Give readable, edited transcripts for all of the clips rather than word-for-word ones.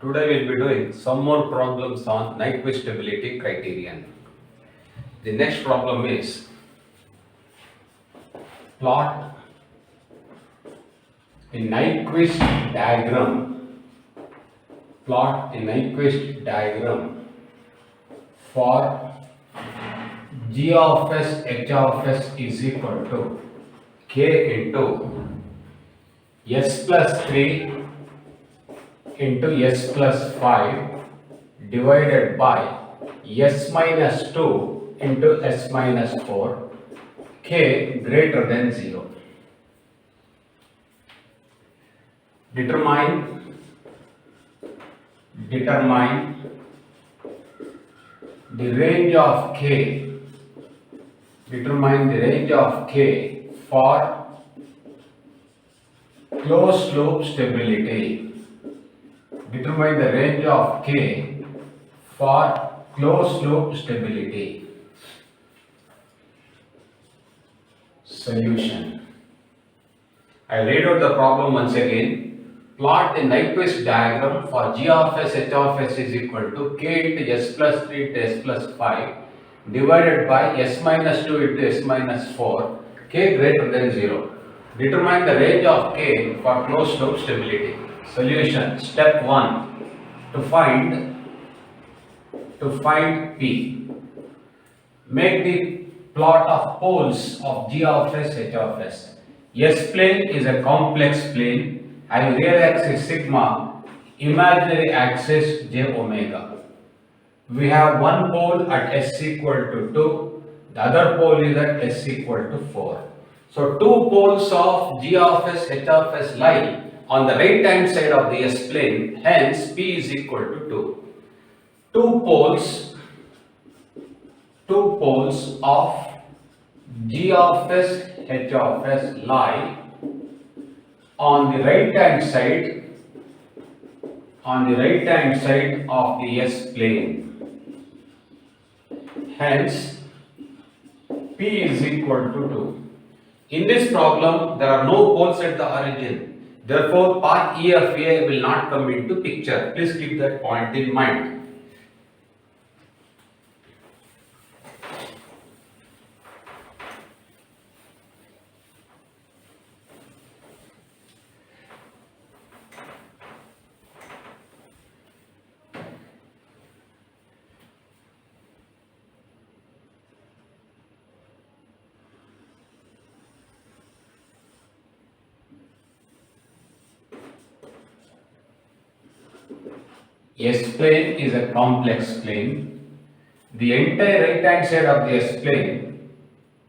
Today we'll be doing some more problems on Nyquist stability criterion. The next problem is plot a Nyquist diagram. Plot a Nyquist diagram for g of s h of s is equal to k into s plus 3 into s plus 5 divided by s minus 2 into s minus 4, k greater than 0. Determine the range of k. Determine the range of k for closed loop stability. Determine the range of k for closed loop stability. Solution. I read out the problem once again. Plot the Nyquist diagram for g of s h of s is equal to k into s plus 3 into s plus 5 divided by s minus 2 into s minus 4, k greater than 0. Determine the range of k for closed loop stability. Solution. Step 1. To find P. Make the plot of poles of g of s h of s. S plane is a complex plane having real axis sigma, imaginary axis j omega. We have one pole at s equal to 2, the other pole is at s equal to 4. So two poles of g of s h of s lie on the right hand side of the s plane, hence p is equal to 2. Two poles of g of s h of s lie on the right hand side of the s plane, hence p is equal to 2. In this problem there are no poles at the origin, therefore part E of A will not come into picture. Please keep that point in mind. S plane is a complex plane. The entire right hand side of the S plane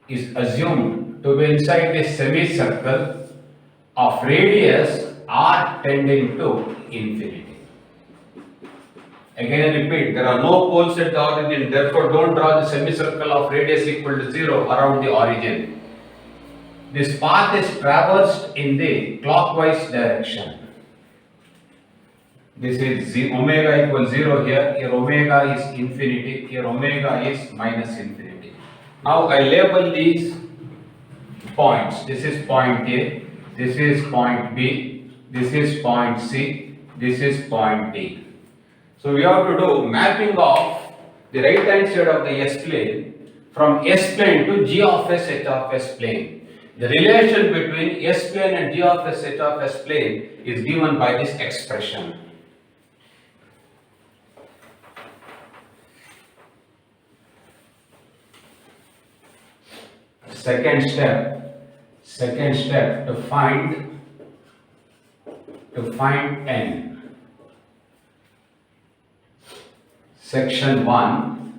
is assumed to be inside a semicircle of radius r tending to infinity. Again I repeat, there are no poles at the origin, therefore don't draw the semicircle of radius equal to 0 around the origin. This path is traversed in the clockwise direction. This is omega equals 0 here, omega is infinity, here omega is minus infinity. Now I label these points. This is point A, this is point B, this is point C, this is point D. So we have to do mapping of the right hand side of the S plane from S plane to G of S H of S plane. The relation between S plane and G of S H of S plane is given by this expression. Second step to find n. Section 1,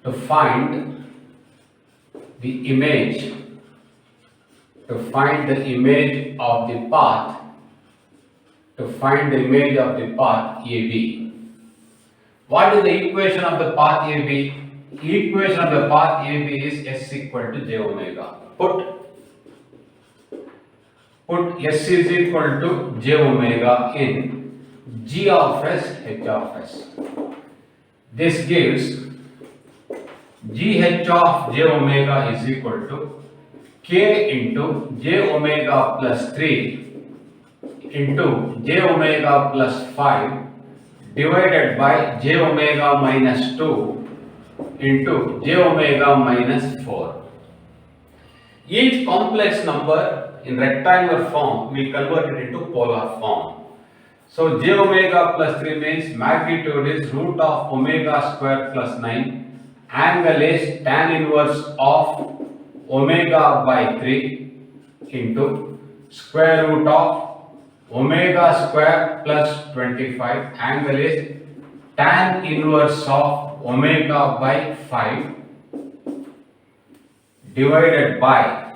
to find the image of the path, AB. What is the equation of the path AB? Equation of the path AB is s equal to j omega. Put s is equal to j omega in g of s h of s. This gives gh of j omega is equal to k into j omega plus 3 into j omega plus 5 divided by j omega minus 2 into j omega minus 4. Each complex number in rectangular form we convert it into polar form. So j omega plus 3 means magnitude is root of omega square plus 9. Angle is tan inverse of omega by 3 into square root of omega square plus 25. Angle is tan inverse of omega by 5 divided by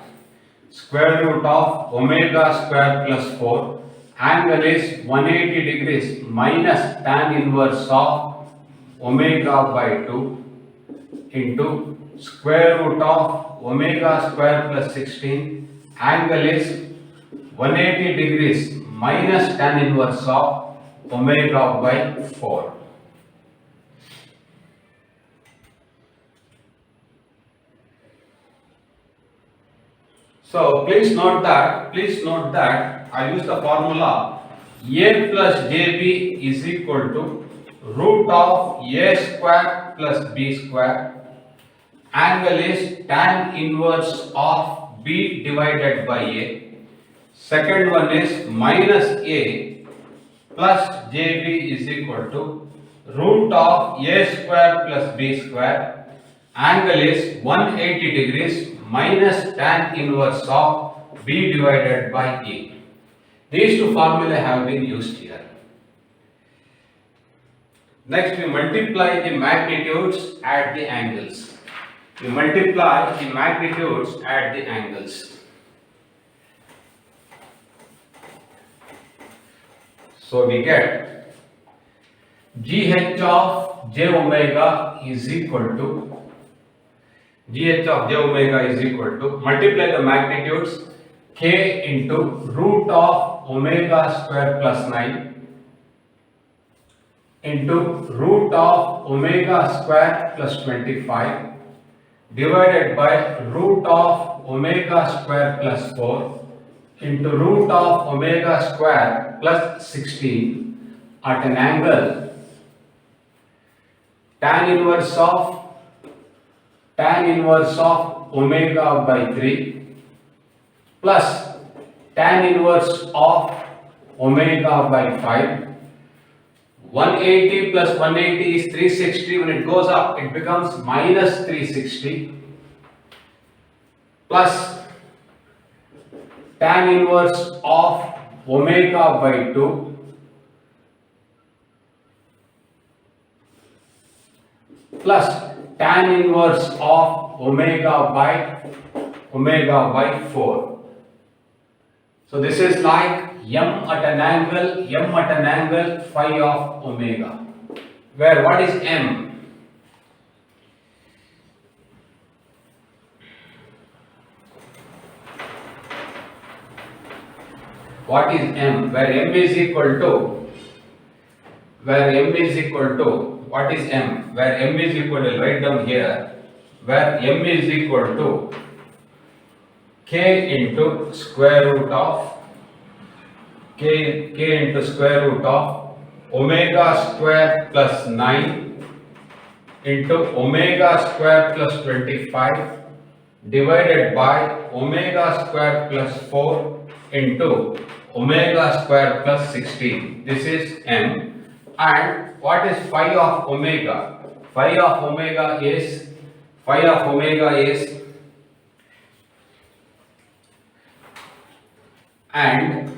square root of omega square plus 4. Angle is 180 degrees minus tan inverse of omega by 2 into square root of omega square plus 16. Angle is 180 degrees minus tan inverse of omega by 4. So please note that I use the formula a plus jb is equal to root of a square plus b square. Angle is tan inverse of b divided by a. Second one is minus a plus jb is equal to root of a square plus b square. Angle is 180 degrees minus tan inverse of b divided by a. These two formulae have been used here. Next we multiply the magnitudes at the angles. We multiply the magnitudes at the angles. So we get GH of j omega is equal to multiply the magnitudes k into root of omega square plus 9 into root of omega square plus 25 divided by root of omega square plus 4 into root of omega square plus 16 at an angle tan inverse of omega by 3 plus tan inverse of omega by 5. 180 plus 180 is 360. When it goes up, it becomes minus 360 plus tan inverse of omega by 2 plus tan inverse of omega by 4. So this is like m at an angle phi of omega, where what is m? What is m? Where m is equal to what is m? Where m is equal to, write down here, where m is equal to k into square root of omega square plus 9 into omega square plus 25 divided by omega square plus 4 into omega square plus 16. This is m. And what is phi of omega? Phi of omega is and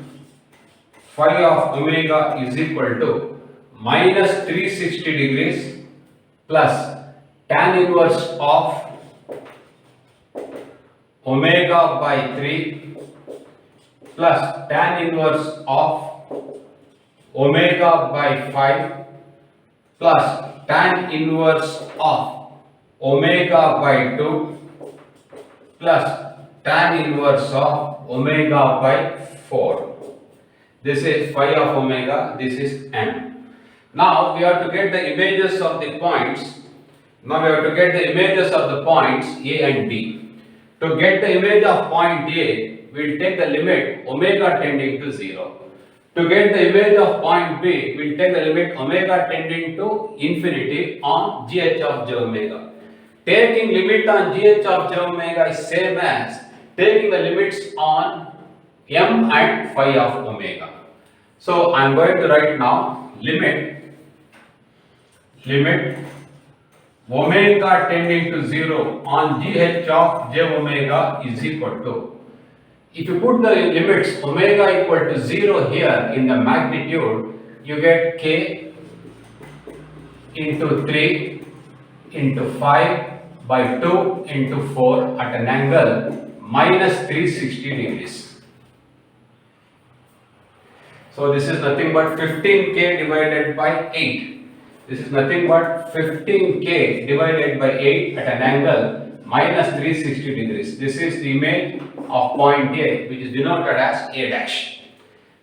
phi of omega is equal to minus 360 degrees plus tan inverse of omega by 3 plus tan inverse of omega by 5 plus tan inverse of omega by 2 plus tan inverse of omega by 4. This is phi of omega, this is m. Now we have to get the images of the points. A and B. To get the image of point A, we will take the limit omega tending to 0. To get the image of point B, we'll take the limit omega tending to infinity on gh of j omega. Taking limit on gh of j omega is same as taking the limits on m and phi of omega. So I am going to write now limit omega tending to 0 on gh of j omega is equal to, if you put the limits omega equal to 0 here in the magnitude, you get k into 3 into 5 by 2 into 4 at an angle minus 360 degrees. So this is nothing but 15k divided by 8. This is nothing but 15k divided by 8 at an angle minus 360 degrees. This is the image of point A, which is denoted as A dash.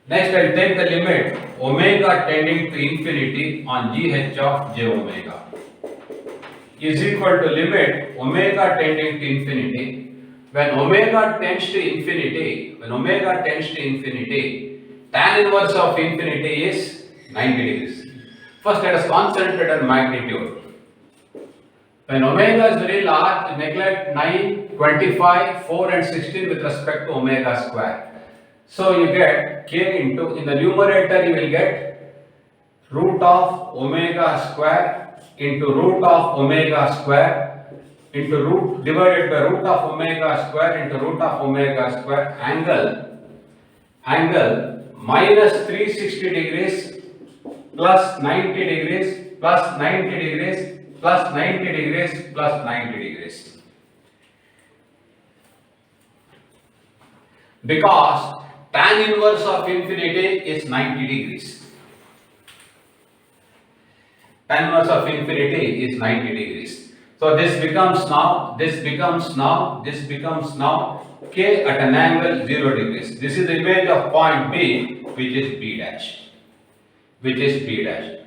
Next, I will take the limit omega tending to infinity on gh of j omega is equal to limit omega tending to infinity. When omega tends to infinity, tan inverse of infinity is 90 degrees. First, let us concentrate on magnitude. When omega is very large, neglect 9, 25, 4 and 16 with respect to omega square. So you get k into, in the numerator you will get root of omega square into root of omega square into root divided by root of omega square into root of omega square angle minus 360 degrees plus 90 degrees plus 90 degrees plus 90 degrees plus 90 degrees. Because tan inverse of infinity is 90 degrees. Tan inverse of infinity is 90 degrees. So this becomes now k at an angle 0 degrees. This is the image of point B, which is B dash.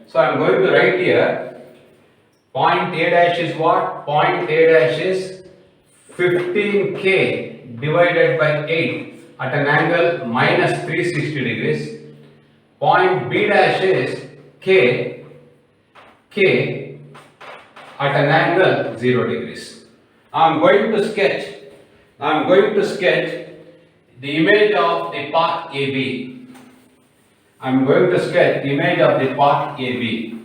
So I am going to write here point A dash is what? Point A dash is 15k divided by 8 at an angle minus 360 degrees. Point B dash is k at an angle 0 degrees. I am going to sketch the image of the path AB. I am going to sketch the image of the path AB.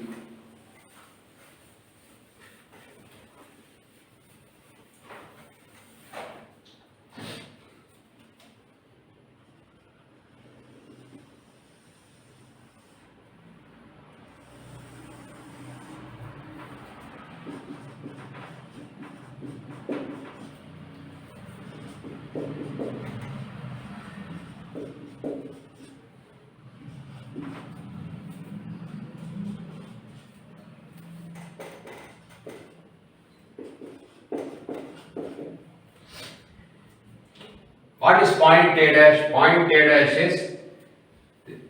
What is point A dash? Point A dash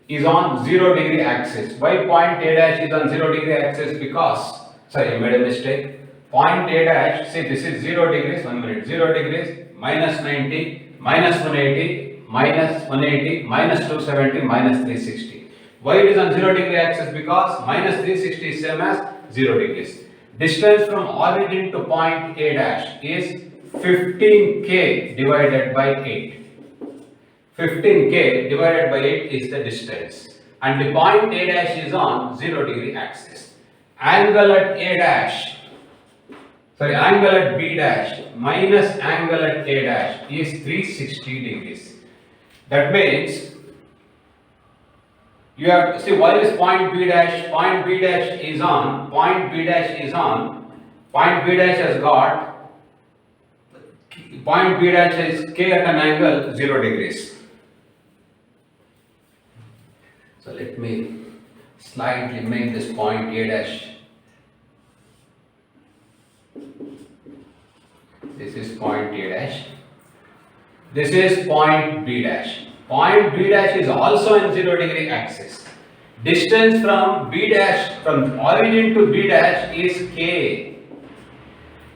is on 0 degree axis. Why point A dash is on 0 degree axis? Because, sorry, I made a mistake. Point A dash, see this is 0 degrees, 1 minute, 0 degrees, minus 90, minus 180, minus 180, minus 270, minus 360. Why it is on 0 degree axis? Because minus 360 is same as 0 degrees. Distance from origin to point A dash is 15k divided by 8. 15k divided by 8 is the distance. And the point A dash is on 0 degree axis. Angle at B dash minus angle at A dash is 360 degrees. That means you have to see why is point B dash? Point B dash has got point B dash is k at an angle 0 degrees. So let me slightly make this point A dash. This is point A dash. This is point B dash. Point B dash is also in 0 degree axis. Distance from B dash, from origin to B dash is k.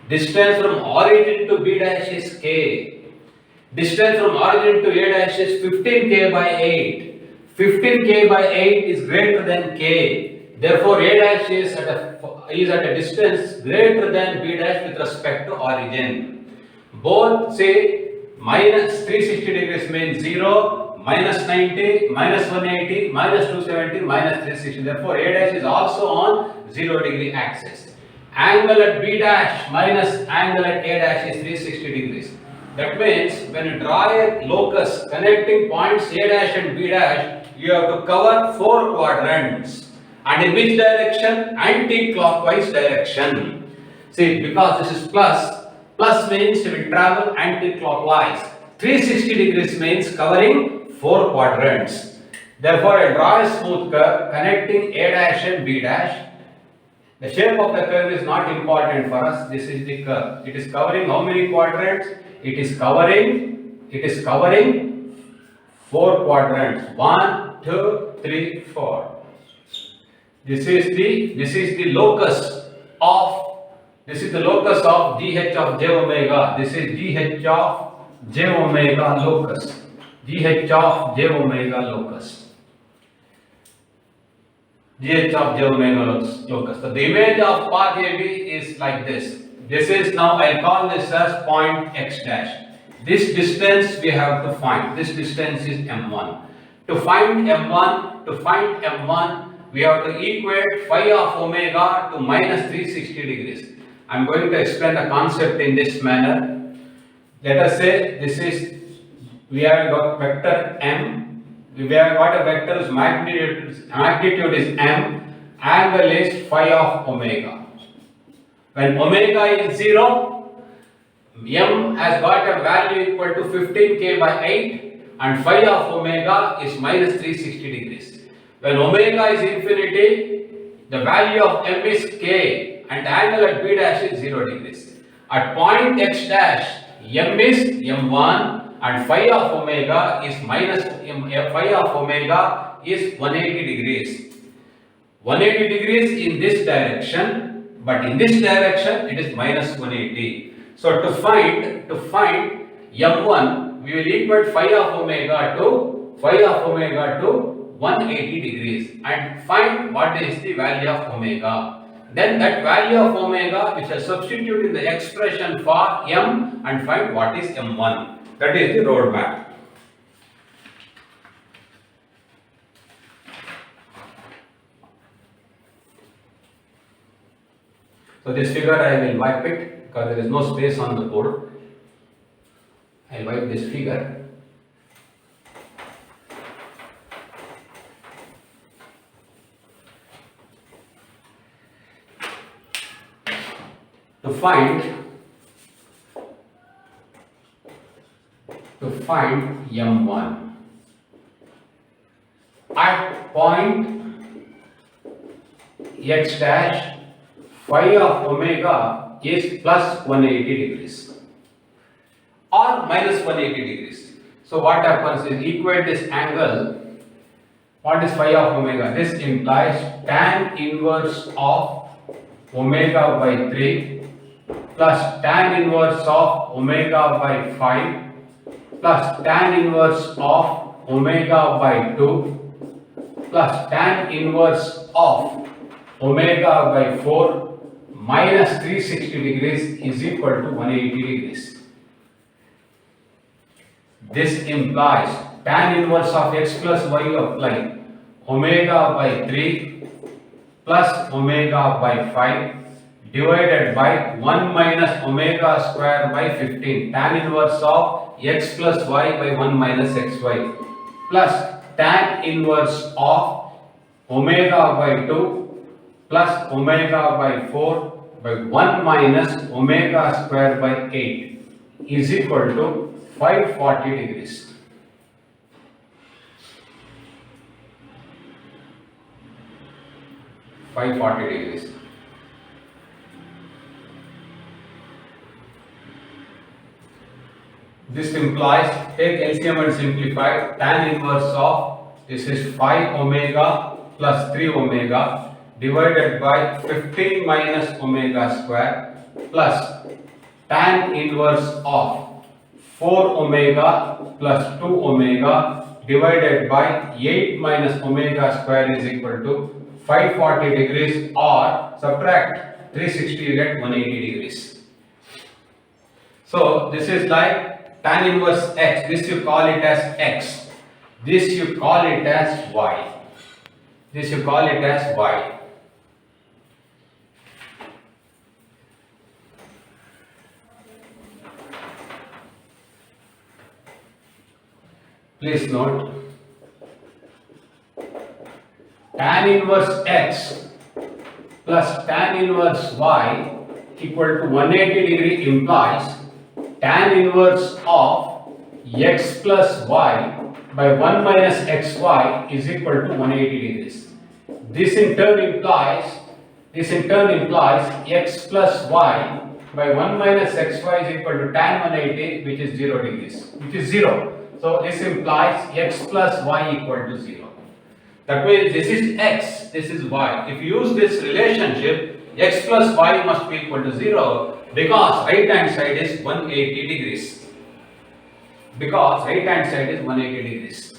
Distance from origin to B dash is k. Distance from origin to A dash is 15k by 8. 15k by 8 is greater than k. Therefore, a dash is at a distance greater than b dash with respect to origin. Both say minus 360 degrees means 0, minus 90, minus 180, minus 270, minus 360. Therefore, a dash is also on 0 degree axis. Angle at b dash minus angle at a dash is 360 degrees. That means when you draw a locus connecting points a dash and b dash, you have to cover 4 quadrants. And in which direction? Anti-clockwise direction. See, because this is plus, plus means you will travel anti-clockwise. 360 degrees means covering 4 quadrants. Therefore, I draw a smooth curve connecting a dash and b dash. The shape of the curve is not important for us. This is the curve. It is covering how many quadrants? It is covering 4 quadrants. 1, 2, 3, 4. This is the locus of GH of j omega. This is GH of j omega locus. GH of j omega locus. GH of j omega locus. So the image of path AB is like this. This is now I call this as point x dash. This distance we have to find. This distance is m1. To find m1, we have to equate phi of omega to minus 360 degrees. I am going to explain the concept in this manner. Let us say we have got vector m. We have got a vector whose magnitude is m, angle is phi of omega. When omega is 0, m has got a value equal to 15k by 8 and phi of omega is minus 360 degrees. When omega is infinity, the value of m is k and angle at b dash is 0 degrees. At point x dash, m is m1 and phi of omega is phi of omega is 180 degrees. 180 degrees in this direction, but in this direction it is minus 180. So to find m1, we will equate phi of omega to 180 degrees and find what is the value of omega. Then that value of omega we shall substitute in the expression for m and find what is m1. That is the roadmap. So this figure I will wipe it because there is no space on the board. I will wipe this figure. To find m1 at point x dash, phi of omega is plus 180 degrees or minus 180 degrees. So what happens is equate this angle. What is phi of omega? This implies tan inverse of omega by 3 plus tan inverse of omega by 5 plus tan inverse of omega by 2 plus tan inverse of omega by 4 minus 360 degrees is equal to 180 degrees. This implies tan inverse of x plus y apply omega by 3 plus omega by 5 divided by 1 minus omega square by 15, tan inverse of x plus y by 1 minus xy plus tan inverse of omega by 2 plus omega by 4 by 1 minus omega square by 8 is equal to 540 degrees. This implies, take LCM and simplify, tan inverse of, this is 5 omega plus 3 omega divided by 15 minus omega square plus tan inverse of 4 omega plus 2 omega divided by 8 minus omega square is equal to 540 degrees, or subtract 360 you get 180 degrees. So this is like tan inverse x. This you call it as x. This you call it as y. This you call it as y. Please note, tan inverse x plus tan inverse y equal to 180 degree implies tan inverse of x plus y by 1 minus xy is equal to 180 degrees. This in turn implies x plus y by 1 minus xy is equal to tan 180, which is 0 degrees, which is 0. So this implies x plus y equal to 0. That means this is x, this is y. If you use this relationship, x plus y must be equal to 0 because right hand side is 180 degrees. Because right hand side is 180 degrees.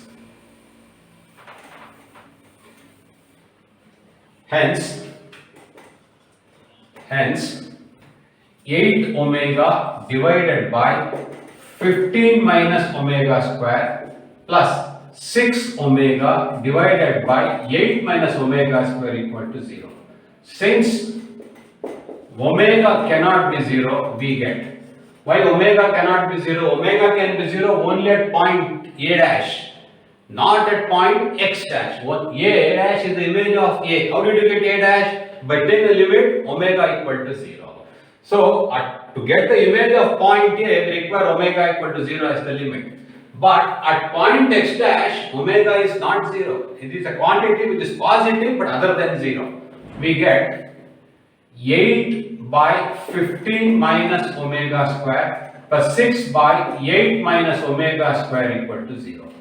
Hence 8 omega divided by 15 minus omega square plus 6 omega divided by 8 minus omega square equal to 0. Since omega cannot be 0, we get. Why omega cannot be 0? Omega can be 0 only at point A dash, not at point X dash. A dash is the image of A. How did you get A dash? By taking the limit omega equal to 0. So, to get the image of point A, we require omega equal to 0 as the limit. But at point x dash, omega is not 0. It is a quantity which is positive but other than 0. We get 8 by 15 minus omega square plus 6 by 8 minus omega square equal to 0.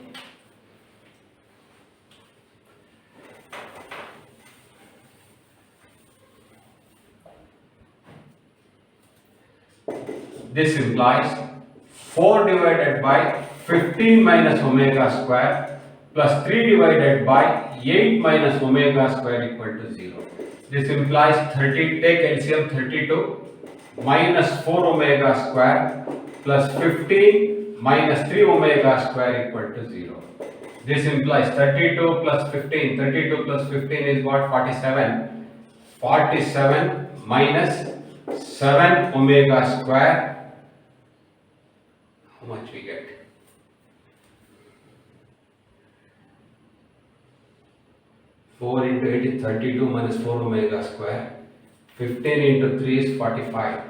This implies 4 divided by 15 minus omega square plus 3 divided by 8 minus omega square equal to 0. This implies 30, take LCM 32 minus 4 omega square plus 15 minus 3 omega square equal to 0. This implies 32 plus 15, 32 plus 15 is what? 47. 47 minus 7 omega square. How much we get? 4 into 8 is 32 minus 4 omega square. 15 into 3 is 45.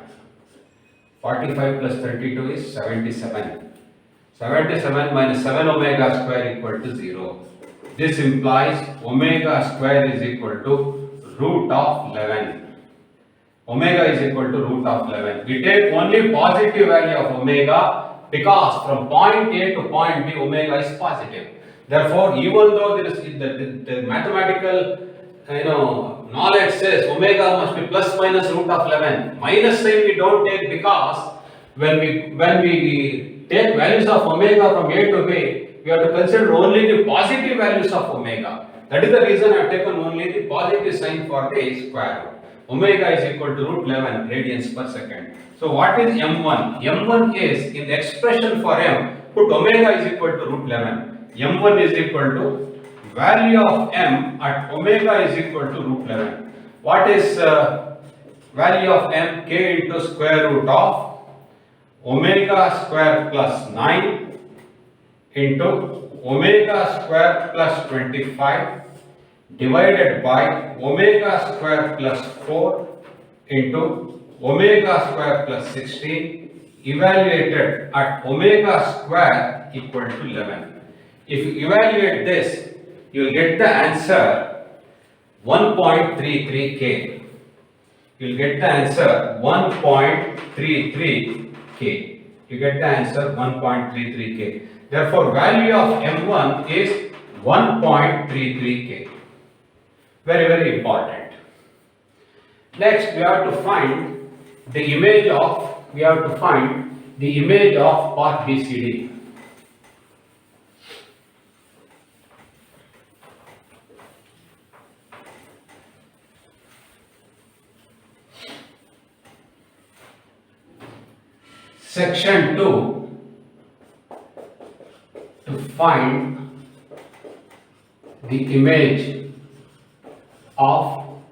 45 plus 32 is 77. 77 minus 7 omega square equal to 0. This implies omega square is equal to root of 11. Omega is equal to root of 11. We take only positive value of omega because from point A to point B omega is positive. Therefore, even though there is the mathematical knowledge says omega must be plus minus root of 11, minus sign we don't take because when we take values of omega from A to B, we have to consider only the positive values of omega. That is the reason I have taken only the positive sign for the square root. Omega is equal to root 11 radians per second. So what is m1? m1 is, in the expression for m, put omega is equal to root 11. m1 is equal to value of m at omega is equal to root 11. What is value of m? K into square root of omega square plus 9 into omega square plus 25 divided by omega square plus 4 into omega square plus 16 evaluated at omega square equal to 11. If you evaluate this, you will get the answer 1.33K. You will get the answer 1.33K. You get the answer 1.33K. Therefore, value of m1 is 1.33K. Very, very important. Next, we have to find the image of part BCD. Section 2, to find the image of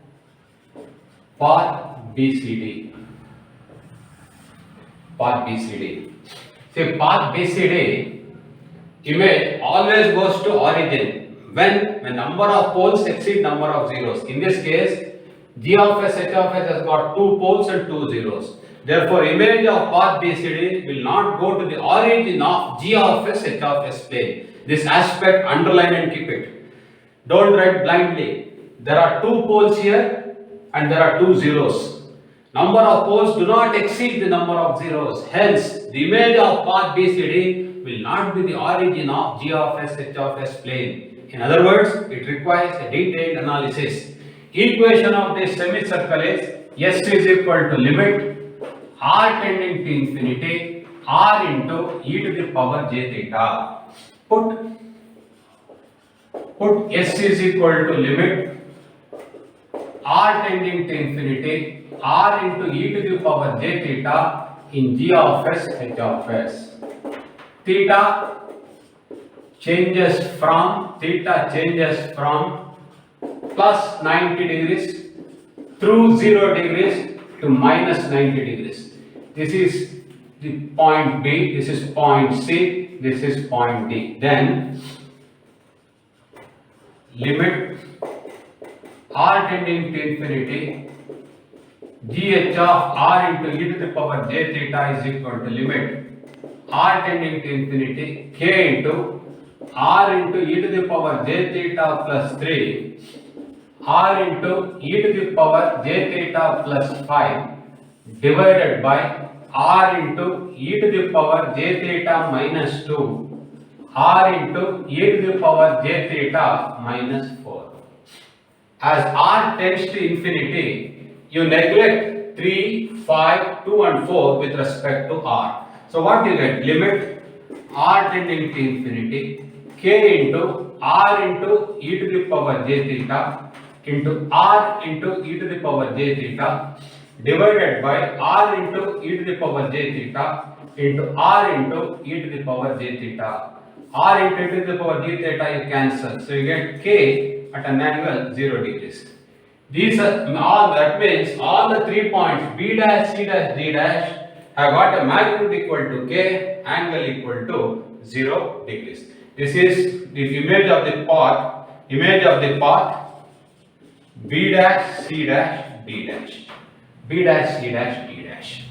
path BCD. Path BCD. See, path BCD image always goes to origin when the number of poles exceed number of zeros. In this case, G of S, H of S has got 2 poles and 2 zeros. Therefore, image of path BCD will not go to the origin of G of S, H of S plane. This aspect underline and keep it. Don't write blindly. There are 2 poles here and there are 2 zeros. Number of poles do not exceed the number of zeros. Hence, the image of path BCD will not be the origin of G of S, H of S plane. In other words, it requires a detailed analysis. Equation of this semicircle is S is equal to limit r tending to infinity r into e to the power j theta. Put S is equal to limit r tending to infinity r into e to the power j theta in G of S, H of S. Theta changes from plus 90 degrees through 0 degrees to minus 90 degrees. This is the point B, this is point C, this is point D. Then limit r tending to infinity gh of r into e to the power j theta is equal to limit r tending to infinity k into r into e to the power j theta plus 3 r into e to the power j theta plus 5 divided by r into e to the power j theta minus 2 r into e to the power j theta minus 4. As r tends to infinity, you neglect 3, 5, 2 and 4 with respect to r. So what you get? Limit r tending to infinity k into r into e to the power j theta into r into e to the power j theta divided by r into e to the power j theta into r into e to the power j theta. R into e to the power j theta you cancel. So you get k at an angle 0 degrees. These are all, that means all the 3 points B dash, C dash, D dash have got a magnitude equal to k, angle equal to 0 degrees. This is the image of the path B dash, C dash, D dash. B dash, C dash, D dash.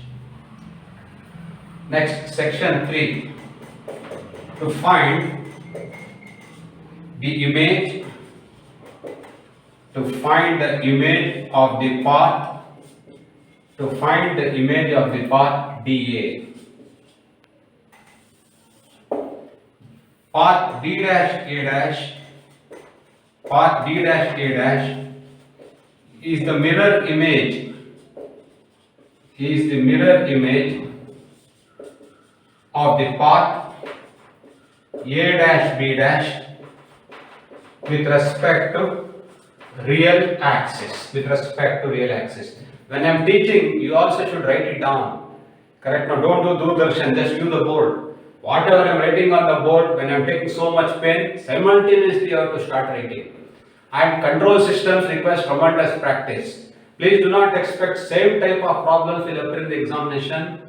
Next, section 3. To find the image of the path, DA. Path D dash A dash, path D dash A dash is the mirror image of the path A dash B dash with respect to real axis. When I am teaching, you also should write it down. Correct? Now don't do Doordarshan, just view the board. Whatever I am writing on the board, when I am taking so much pen, simultaneously you have to start writing. And control systems requires tremendous practice. Please do not expect same type of problems will appear in the examination.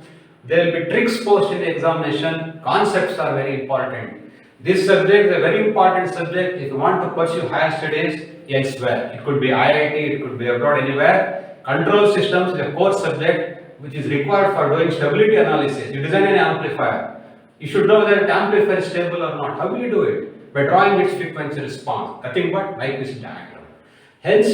There will be tricks posed in the examination. Concepts are very important. This subject is a very important subject if you want to pursue higher studies elsewhere. It could be IIT, it could be abroad, anywhere. Control systems is a core subject which is required for doing stability analysis. You design an amplifier. You should know whether the amplifier is stable or not. How do you do it? By drawing its frequency response. Nothing but Nyquist diagram. Hence,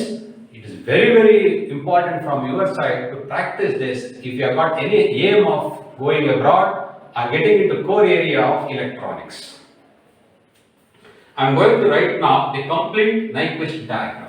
it is very, very important from your side to practice this if you have got any aim of going abroad or getting into core area of electronics. I am going to write now the complete Nyquist diagram.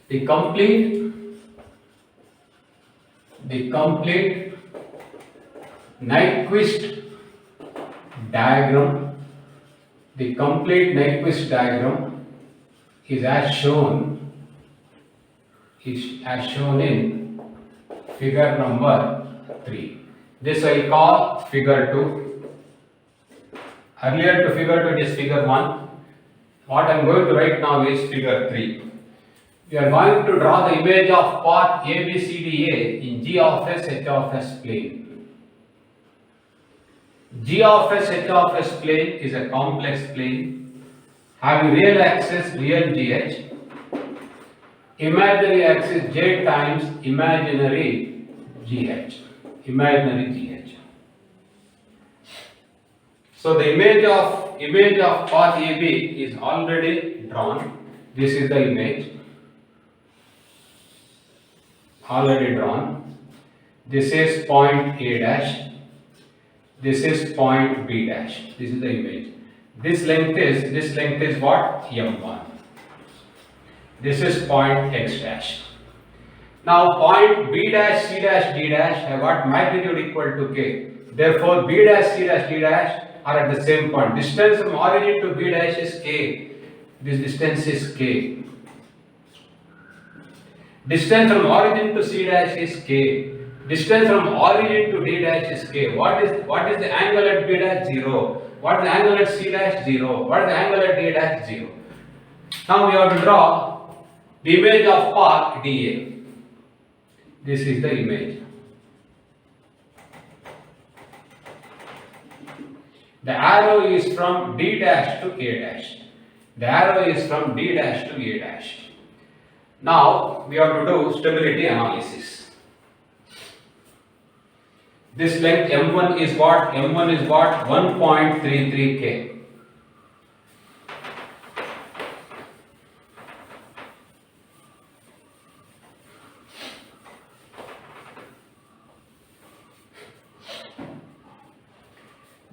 The complete the complete Nyquist diagram, the complete Nyquist diagram is as shown in figure number 3. This I call figure 2. Earlier to figure 2 it is figure 1. What I am going to write now is figure 3. We are going to draw the image of path ABCDA in G of S H of S plane. G of S H of S plane is a complex plane having real axis real GH, imaginary axis J times imaginary GH. So the image of path AB is already drawn. This is the image. Already drawn. This is point A dash. This is point B dash. This is the image. This length is what? M1. This is point X dash. Now point B dash, C dash, D dash have got magnitude equal to K. Therefore B dash, C dash, D dash are at the same point. Distance from origin to B dash is K. This distance is K. Distance from origin to C dash is K. Distance from origin to D dash is K. What is the angle at B dash? 0. What is the angle at C dash? 0. What is the angle at D dash? 0. Now we have to draw the image of path DA. This is the image. The arrow is from D dash to A dash. The arrow is from D dash to A dash. Now we have to do stability analysis. This length M1 is what? M1 is what? 1.33 K.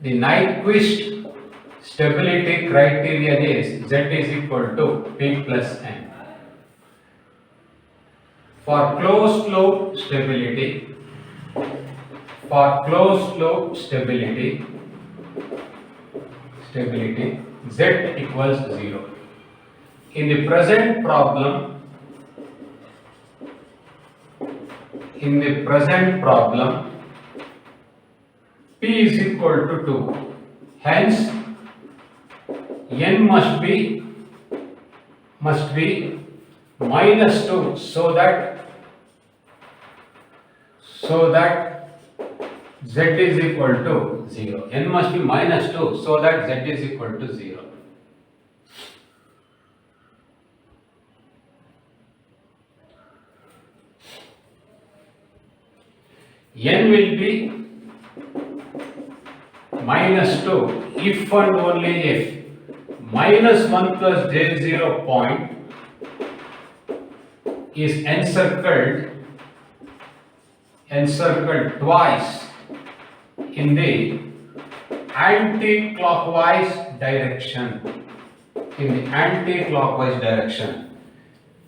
The Nyquist stability criterion is Z is equal to P plus N. For closed loop stability, Z equals 0. In the present problem, P is equal to 2. Hence, N must be minus 2 so that Z is equal to 0. N must be minus 2 so that Z is equal to 0. N will be minus 2 if and only if minus 1 plus J0 point is encircled twice in the anti-clockwise direction.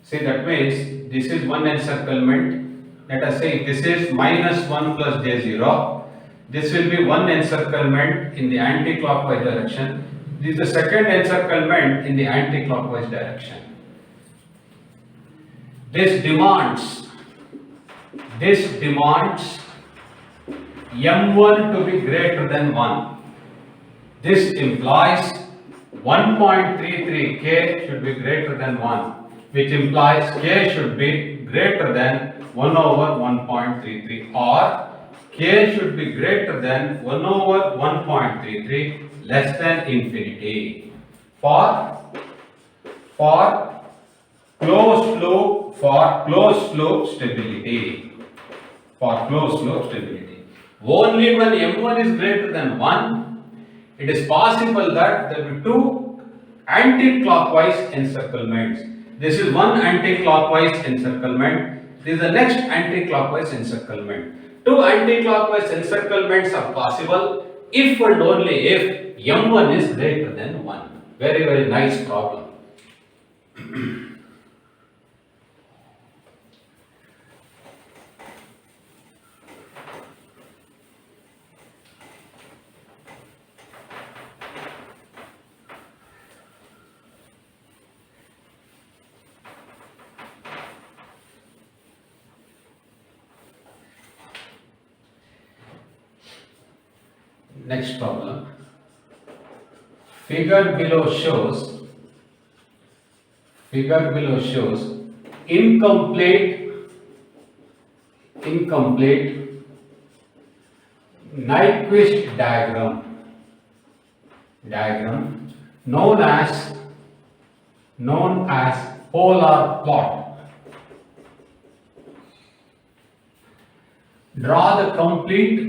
See, that means this is one encirclement. Let us say this is minus 1 plus J0. This will be one encirclement in the anti-clockwise direction. This is the second encirclement in the anti-clockwise direction. This demands M1 to be greater than 1. This implies 1.33 K should be greater than 1, which implies K should be greater than 1 over 1.33, or K should be greater than 1 over 1.33 less than infinity. For closed loop stability. Only when M1 is greater than 1, it is possible that there will be two anti-clockwise encirclements. This is one anti-clockwise encirclement. This is the next anti-clockwise encirclement. Two anti-clockwise encirclements are possible if and only if M1 is greater than 1. Very, very nice problem. Next problem. Figure below shows incomplete Nyquist diagram known as polar plot. Draw the complete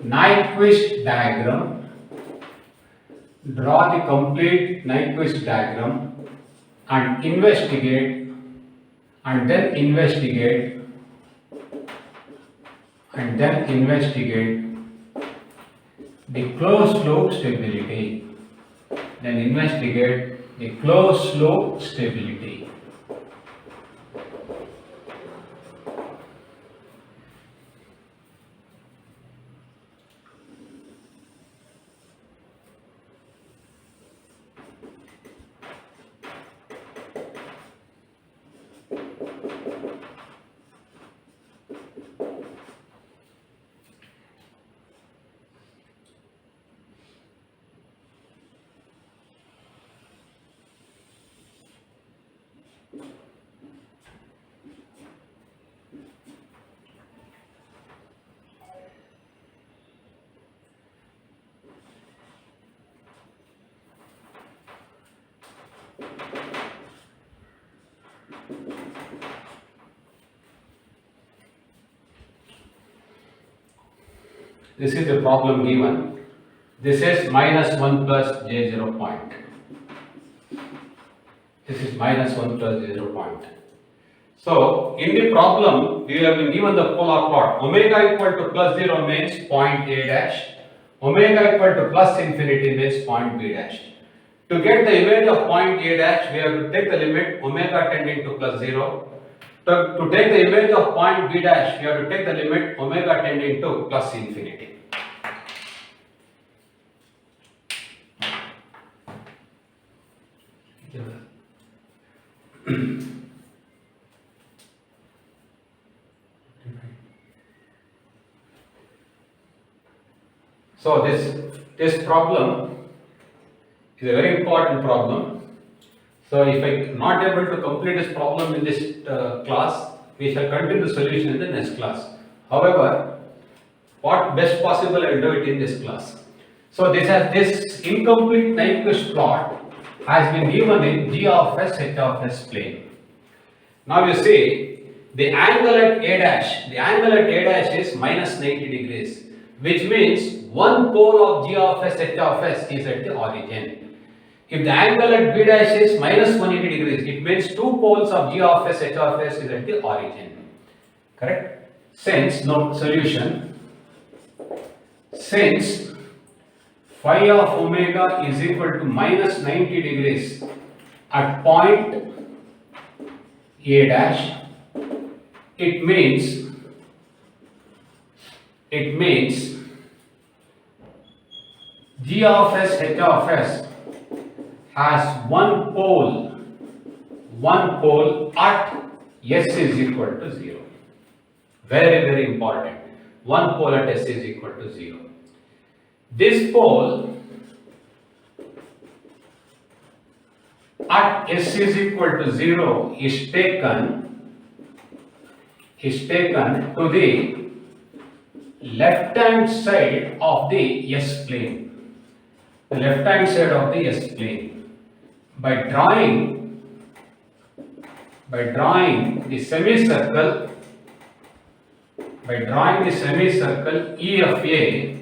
Nyquist diagram. Draw the complete Nyquist diagram and investigate the closed loop stability. Then investigate the closed loop stability. This is the problem given. This is -1 plus j0 point. This is -1 plus j0 point. So, in the problem, we have been given the polar plot. Omega equal to plus 0 means point A dash. Omega equal to plus infinity means point B dash. To get the image of point A dash, we have to take the limit omega tending to plus 0. To take the image of point B dash, we have to take the limit omega tending to plus infinity. So this problem is a very important problem. So if I am not able to complete this problem in this class, we shall continue the solution in the next class. However, what best possible I will do it in this class. So this incomplete Nyquist plot has been given in G of S, H of S plane. Now you see the angle at A dash, is minus 90 degrees, which means one pole of G of S, H of S is at the origin. If the angle at B dash is minus 180 degrees, it means two poles of G of S, H of S is at the origin. Correct? Since phi of omega is equal to minus 90 degrees at point A dash, it means G of S, H of S has one pole at S is equal to 0. Very, very important. One pole at S is equal to 0. This pole at S is equal to 0 is taken to the left hand side of the S plane. The left hand side of the S plane. By drawing the semicircle, E of A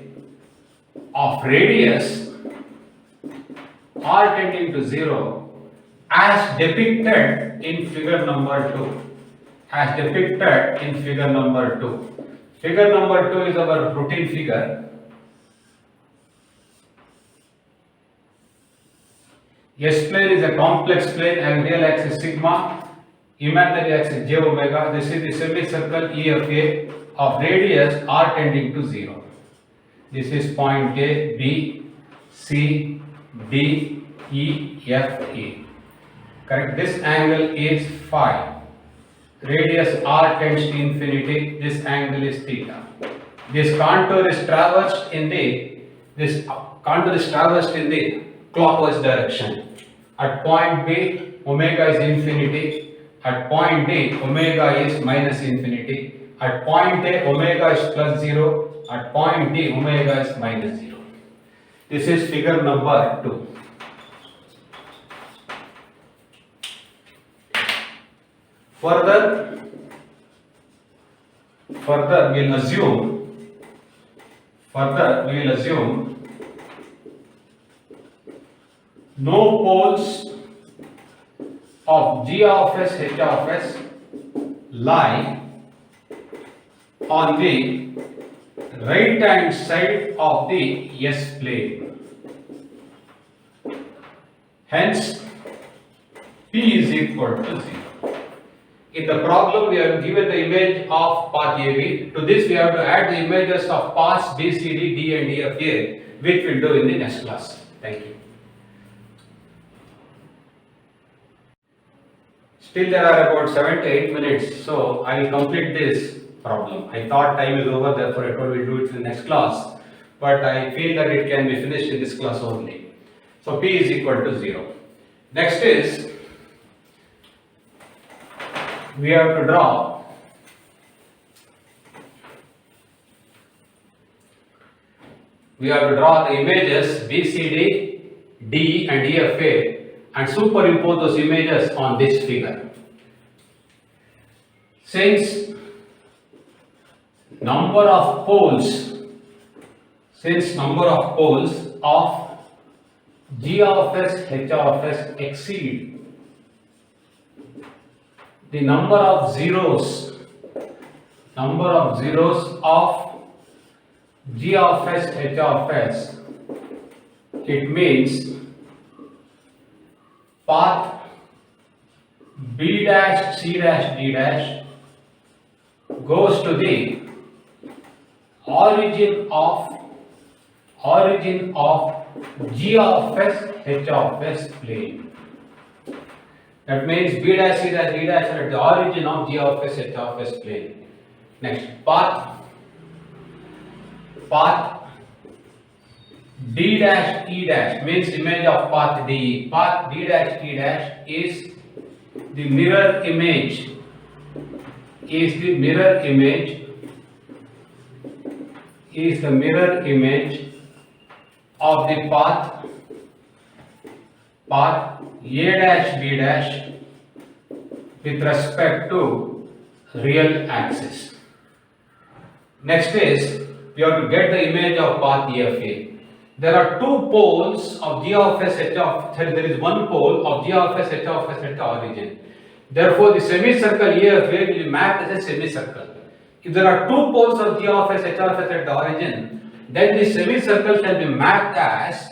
of radius r tending to 0 as depicted in figure number 2. Figure number 2 is our routine figure. S plane is a complex plane and real axis sigma, imaginary axis j omega. This is the semicircle E of A of radius r tending to 0. This is point A, B, C, D, E, F, A. Correct? This angle is phi radius r tends to infinity, this angle is theta. This contour is traversed in the clockwise direction. At point B, omega is infinity. At point D, omega is minus infinity. At point A, omega is plus 0. At point D, omega is minus 0. This is figure number 2. Further we will assume no poles of g of s h of s lie on the right hand side of the S plane. Hence P is equal to 0. In the problem we are given the image of path AB. To this we have to add the images of paths BCD, D and EFA, which we will do in the next class. Thank you. Still there are about 7 to 8 minutes, so I will complete this problem. I thought time is over, therefore I told we do it in the next class, but I feel that it can be finished in this class only. So P is equal to 0. Next is, we have to draw the images BCD, D and EFA and superimpose those images on this figure. Since number of poles of G of s, H of s exceed the number of zeros of G of s, H of s, it means path B dash, C dash, D dash goes to the origin of G of s, H of s plane. That means B dash, C dash, D dash are at the origin of G of s, H of s plane. Next, path D dash, E dash means image of path D. Path D dash, E dash is the mirror image of the path A dash, B dash with respect to real axis. Next is, we have to get the image of path EFA. There are two poles of G of s, H of, there is one pole of G of s, H of s at the origin. Therefore, the semicircle EFA will be mapped as a semicircle. If there are two poles of G of s, H of s at the origin, then the semicircle shall be mapped as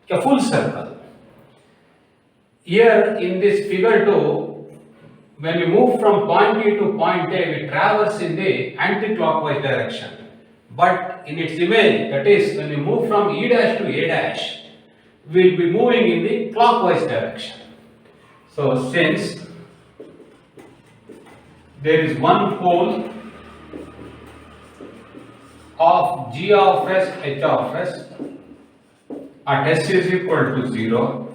a full circle. Here in this figure 2, when we move from point B to point A, we traverse in the anti-clockwise direction. But in its image, that is, when we move from E dash to A dash, we will be moving in the clockwise direction. So, since there is one pole of G of s, H of s at s is equal to 0,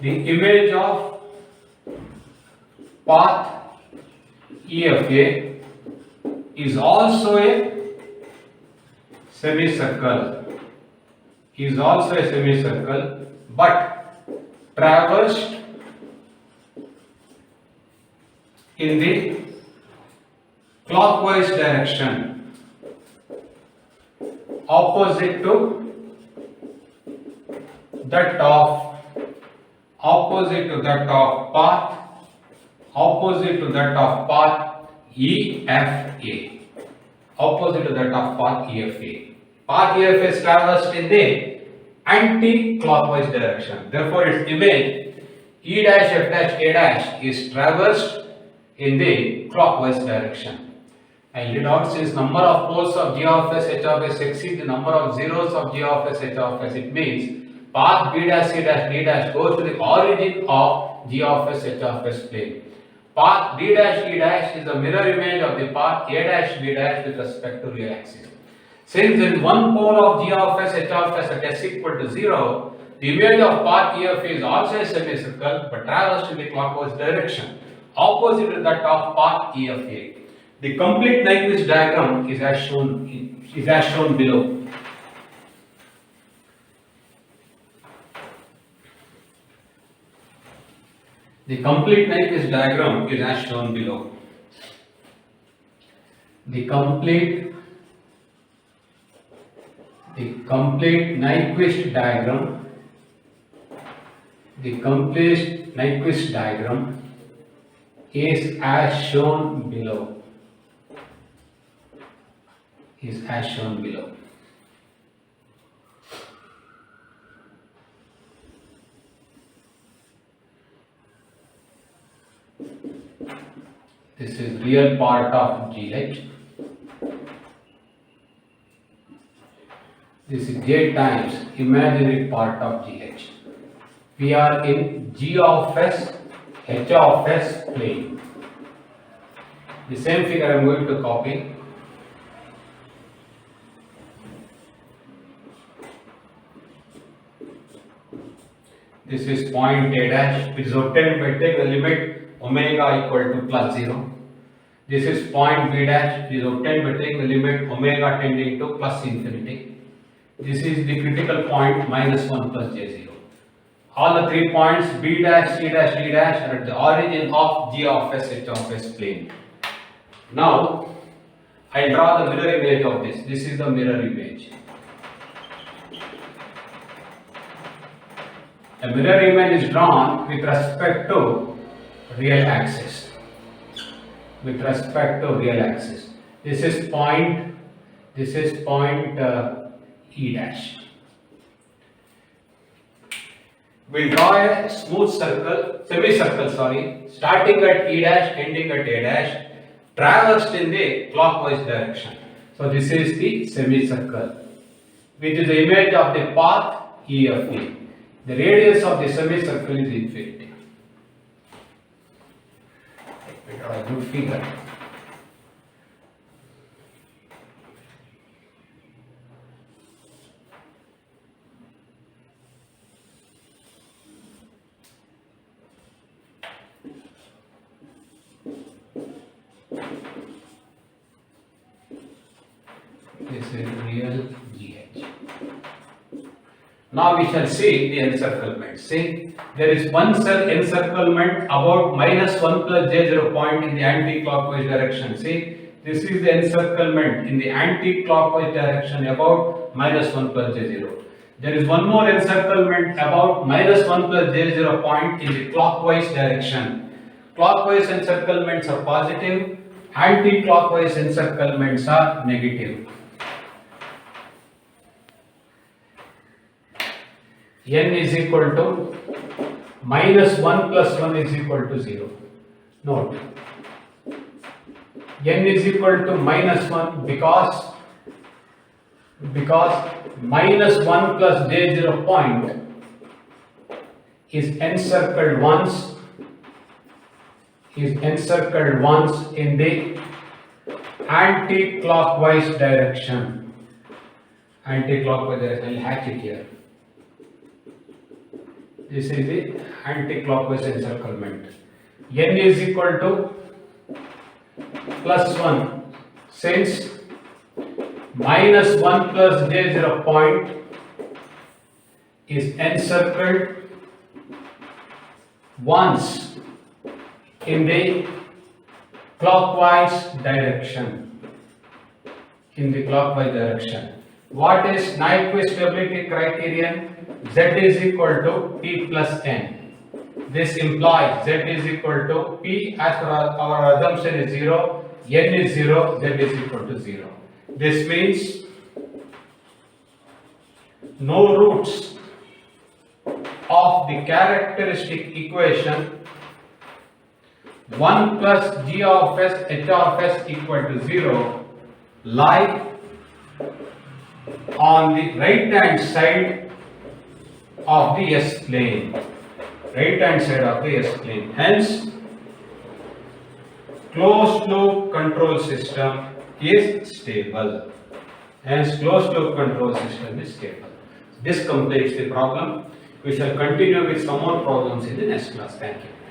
the image of path EFA is also a semicircle, but traversed in the clockwise direction, opposite to that of path EFA. Path EFA is traversed in the anti-clockwise direction. Therefore, its image E dash, F dash, A dash is traversed in the clockwise direction. I read out, since number of poles of G of s, H of s exceed the number of zeros of G of s, H of s, it means path B dash, C dash, D dash goes to the origin of G of s, H of s plane. Path D dash E dash is the mirror image of the path A dash B dash with respect to real axis. Since there is one pole of g of s, h of s at s equal to 0, the image of path EF is also a semicircle but traversed in the clockwise direction, opposite to that of path EFA. The complete Nyquist diagram is as shown below. The complete Nyquist diagram is as shown below. The complete Nyquist diagram. The complete Nyquist diagram is as shown below. This is real part of GH. This is J times imaginary part of GH. We are in G of S, H of S plane. The same figure I am going to copy. This is point A dash, which is obtained by taking the limit omega equal to plus 0. This is point B dash, which is obtained by taking the limit omega tending to plus infinity. This is the critical point minus 1 plus j0. All the 3 points B dash, C dash, D dash are at the origin of G of S, H of S plane. Now, I draw the mirror image of this. This is the mirror image. A mirror image is drawn with respect to real axis. This is point E dash. We'll draw a smooth semicircle, starting at E dash, ending at A dash, traversed in the clockwise direction. So this is the semicircle, which is the image of the path E of E. The radius of the semicircle is infinity. We draw a good figure. This is real GH. Now we shall see the encirclement. See, there is one cell encirclement about minus 1 plus j0 point in the anti-clockwise direction. See, this is the encirclement in the anti-clockwise direction about minus 1 plus j0. There is one more encirclement about minus 1 plus j0 point in the clockwise direction. Clockwise encirclements are positive, anti-clockwise encirclements are negative. N is equal to minus 1 plus 1 is equal to 0. Note, N is equal to minus 1 because minus 1 plus j0 point is encircled once in the anti-clockwise direction. I'll hatch it here. This is the anti-clockwise encirclement. N is equal to plus 1 since minus 1 plus j0 point is encircled once in the clockwise direction. What is Nyquist stability criterion? Z is equal to P plus N. This implies Z is equal to P as per our assumption is 0, N is 0, Z is equal to 0. This means no roots of the characteristic equation 1 plus G of S, H of S equal to 0 lie on the right hand side of the S plane. Hence, closed loop control system is stable. Hence, closed loop control system is stable. This completes the problem. We shall continue with some more problems in the next class. Thank you.